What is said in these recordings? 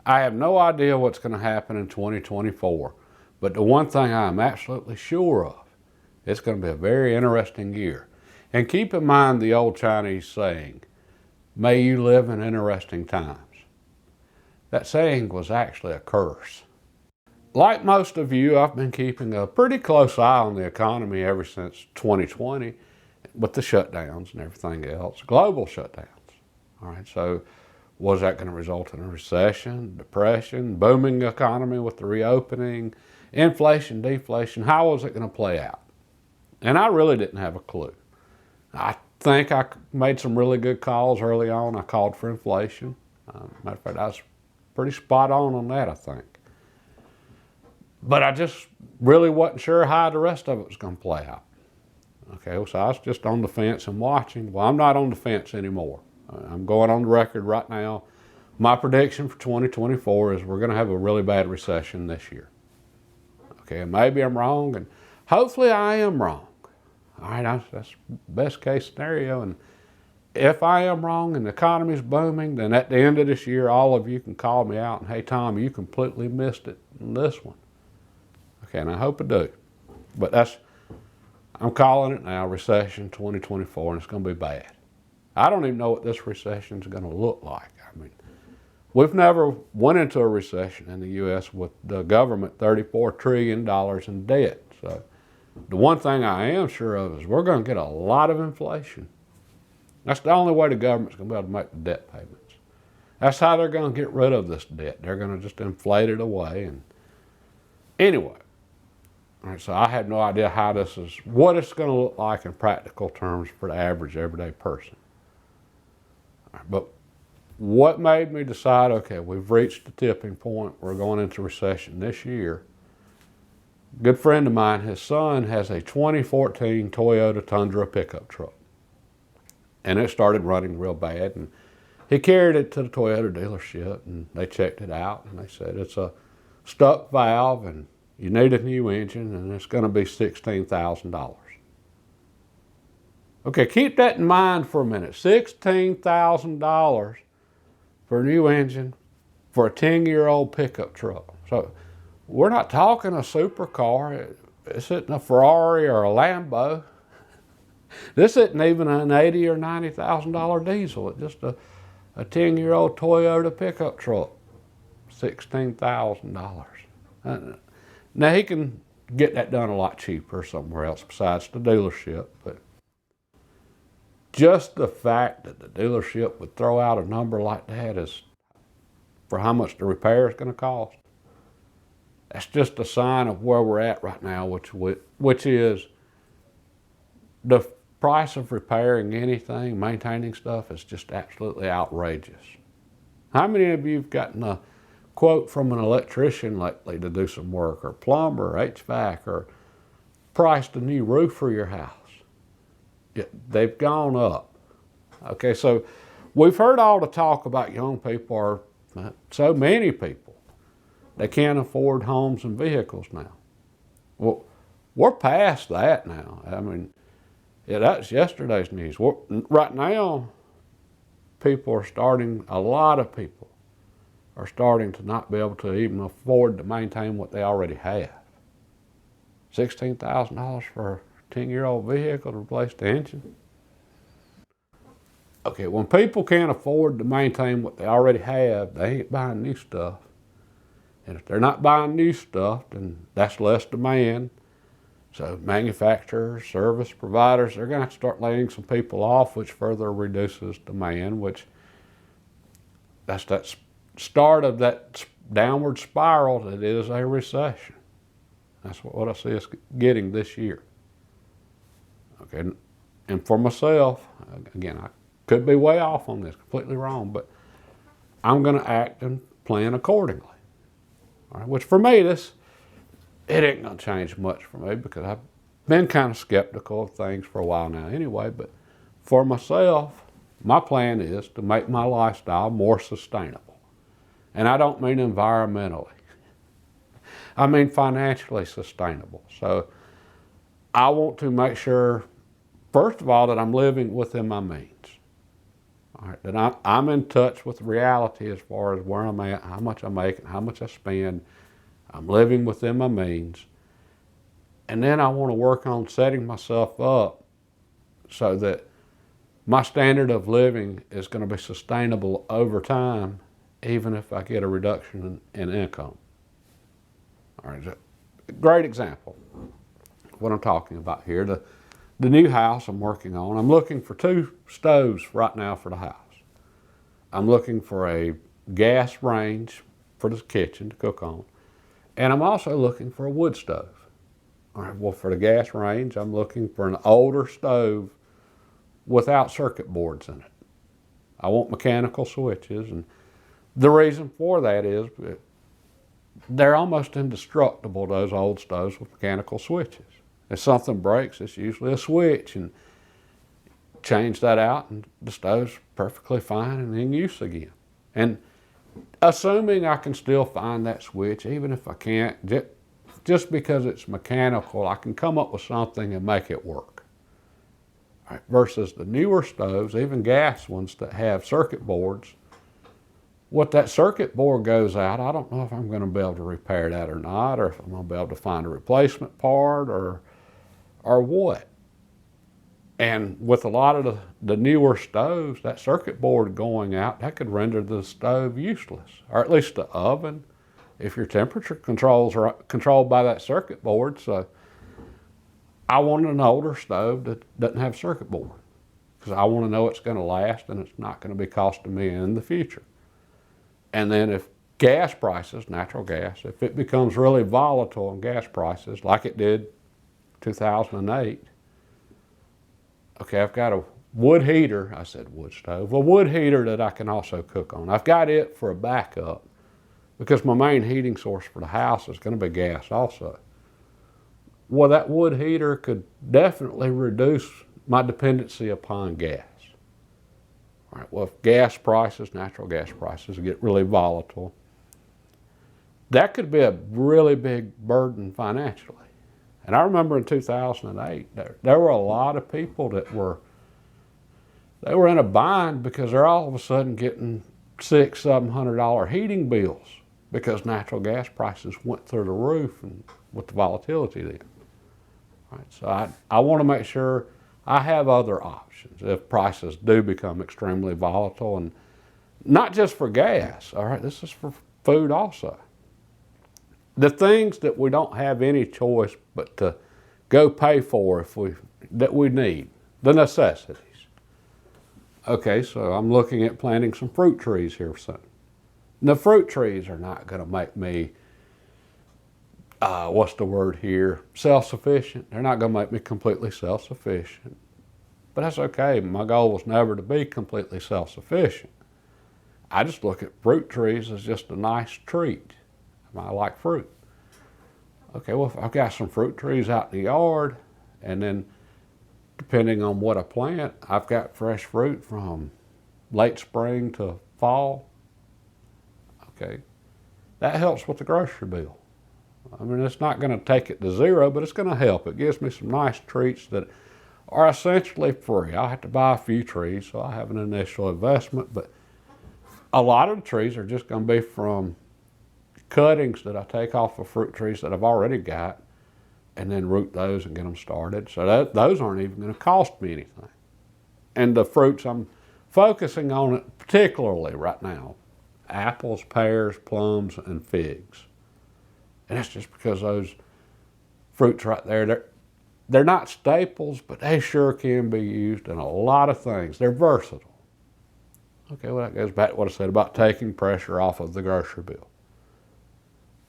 I have no idea what's going to happen in 2024, but the one thing I'm absolutely sure of, it's going to be a very interesting year. And keep in mind the old Chinese saying, may you live in interesting times. That saying was actually a curse. Like most of you, I've been keeping a pretty close eye on the economy ever since 2020 with the shutdowns and everything else, global shutdowns. All right, so was that going to result in a recession, depression, booming economy with the reopening, inflation, deflation? How was it going to play out? And I really didn't have a clue. I think I made some really good calls early on. I called for inflation. Matter of fact, I was pretty spot on that, I think. But I just really wasn't sure how the rest of it was going to play out. Okay, so I was just on the fence and watching. Well, I'm not on the fence anymore. I'm going on the record right now. My prediction for 2024 is we're going to have a really bad recession this year. Okay, and maybe I'm wrong, and hopefully I am wrong. All right, that's best case scenario. And if I am wrong and the economy's booming, then at the end of this year, all of you can call me out and, hey, Tom, you completely missed it in this one. Okay, and I hope I do. But I'm calling it now, recession 2024, and it's going to be bad. I don't even know what this recession is going to look like. I mean, we've never went into a recession in the U.S. with the government $34 trillion in debt. So the one thing I am sure of is we're going to get a lot of inflation. That's the only way the government's going to be able to make the debt payments. That's how they're going to get rid of this debt. They're going to just inflate it away. And anyway, all right, so I have no idea what it's going to look like in practical terms for the average everyday person. All right, but what made me decide, okay, we've reached the tipping point, we're going into recession this year. A good friend of mine, his son has a 2014 Toyota Tundra pickup truck. And it started running real bad. And he carried it to the Toyota dealership, and they checked it out, and they said it's a stuck valve, and you need a new engine, and it's going to be $16,000. Okay, keep that in mind for a minute. $16,000 for a new engine for a 10-year-old pickup truck. So we're not talking a supercar. This isn't a Ferrari or a Lambo. This isn't even an $80,000 or $90,000 diesel. It's just a 10-year-old Toyota pickup truck. $16,000. Now, he can get that done a lot cheaper somewhere else besides the dealership, but just the fact that the dealership would throw out a number like that is for how much the repair is going to cost. That's just a sign of where we're at right now, which is the price of repairing anything, maintaining stuff, is just absolutely outrageous. How many of you have gotten a quote from an electrician lately to do some work, or plumber, or HVAC, or priced a new roof for your house? They've gone up. Okay, so we've heard all the talk about young people, or so many people, they can't afford homes and vehicles now. Well, we're past that now. I mean, that's yesterday's news. Right now, a lot of people are starting to not be able to even afford to maintain what they already have. $16,000 for a 10-year-old vehicle to replace the engine? Okay, when people can't afford to maintain what they already have, they ain't buying new stuff. And if they're not buying new stuff, then that's less demand. So manufacturers, service providers, they're going to have to start laying some people off, which further reduces demand, which that's that start of that downward spiral that is a recession. That's what I see us getting this year. Okay, and for myself, again, I could be way off on this, completely wrong, but I'm going to act and plan accordingly. All right, which for me, it ain't going to change much for me because I've been kind of skeptical of things for a while now anyway. But for myself, my plan is to make my lifestyle more sustainable. And I don't mean environmentally. I mean financially sustainable. So I want to make sure, first of all, that I'm living within my means. All right, then I'm in touch with reality as far as where I'm at, how much I'm making, how much I spend. I'm living within my means. And then I want to work on setting myself up so that my standard of living is going to be sustainable over time, even if I get a reduction in income. All right, a great example of what I'm talking about here. The new house I'm working on, I'm looking for 2 stoves right now for the house. I'm looking for a gas range for the kitchen to cook on, and I'm also looking for a wood stove. All right, well, for the gas range, I'm looking for an older stove without circuit boards in it. I want mechanical switches, and the reason for that is they're almost indestructible, those old stoves with mechanical switches. If something breaks, it's usually a switch, and change that out, and the stove's perfectly fine and in use again. And assuming I can still find that switch, even if I can't, just because it's mechanical, I can come up with something and make it work. Right, versus the newer stoves, even gas ones that have circuit boards, what that circuit board goes out, I don't know if I'm going to be able to repair that or not, or if I'm going to be able to find a replacement part or what. And with a lot of the newer stoves, that circuit board going out, that could render the stove useless, or at least the oven, if your temperature controls are controlled by that circuit board. So I want an older stove that doesn't have a circuit board, because I want to know it's going to last and it's not going to be costing me in the future. And then if gas prices, natural gas, if it becomes really volatile in gas prices, like it did 2008, okay, I've got a wood heater, I said wood stove, a wood heater that I can also cook on. I've got it for a backup because my main heating source for the house is going to be gas also. Well, that wood heater could definitely reduce my dependency upon gas. All right, well, if gas prices, natural gas prices get really volatile, that could be a really big burden financially. And I remember in 2008, there were a lot of people that were in a bind because they're all of a sudden getting $600-700 heating bills because natural gas prices went through the roof and with the volatility then. All right, so I want to make sure I have other options if prices do become extremely volatile, and not just for gas. All right, this is for food also. The things that we don't have any choice but to go pay for that we need, the necessities. Okay, so I'm looking at planting some fruit trees here soon. The fruit trees are not going to make me, self-sufficient. They're not going to make me completely self-sufficient. But that's okay. My goal was never to be completely self-sufficient. I just look at fruit trees as just a nice treat. I like fruit. Okay, well, if I've got some fruit trees out in the yard, and then depending on what I plant, I've got fresh fruit from late spring to fall. Okay, that helps with the grocery bill. I mean, it's not going to take it to zero, but it's going to help. It gives me some nice treats that are essentially free. I have to buy a few trees, so I have an initial investment, but a lot of the trees are just going to be from cuttings that I take off of fruit trees that I've already got, and then root those and get them started. So those aren't even going to cost me anything. And the fruits I'm focusing on it particularly right now, apples, pears, plums, and figs. And that's just because those fruits right there, they're not staples, but they sure can be used in a lot of things. They're versatile. Okay, well, that goes back to what I said about taking pressure off of the grocery bill.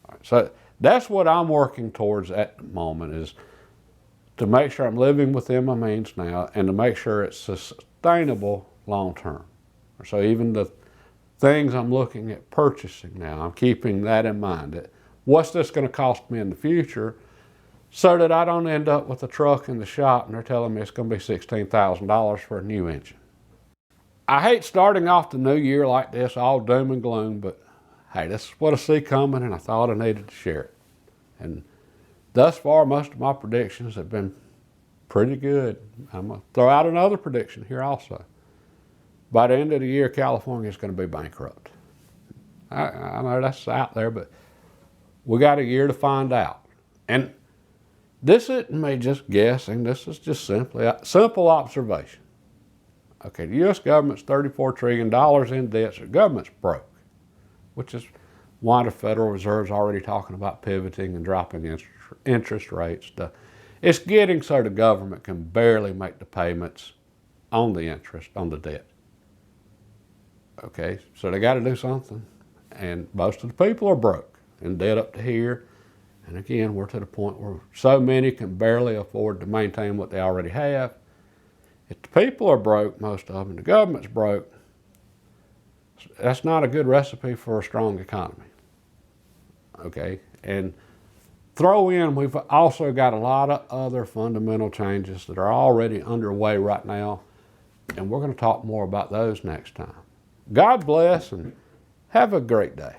All right, so that's what I'm working towards at the moment, is to make sure I'm living within my means now and to make sure it's sustainable long term. So even the things I'm looking at purchasing now, I'm keeping that in mind. What's this going to cost me in the future, so that I don't end up with a truck in the shop and they're telling me it's going to be $16,000 for a new engine. I hate starting off the new year like this, all doom and gloom, but hey, this is what I see coming, and I thought I needed to share it. And thus far, most of my predictions have been pretty good. I'm going to throw out another prediction here also. by the end of the year, California is going to be bankrupt. I know that's out there, but we got a year to find out. And this isn't me just guessing. This is just simply a simple observation. Okay, the U.S. government's $34 trillion in debt, so the government's broke, which is why the Federal Reserve's already talking about pivoting and dropping interest rates. It's getting so the government can barely make the payments on the interest, on the debt. Okay, so they got to do something. And most of the people are broke and debt up to here. And again, we're to the point where so many can barely afford to maintain what they already have. If the people are broke, most of them, the government's broke, that's not a good recipe for a strong economy. Okay, and throw in, we've also got a lot of other fundamental changes that are already underway right now, and we're going to talk more about those next time. God bless and have a great day.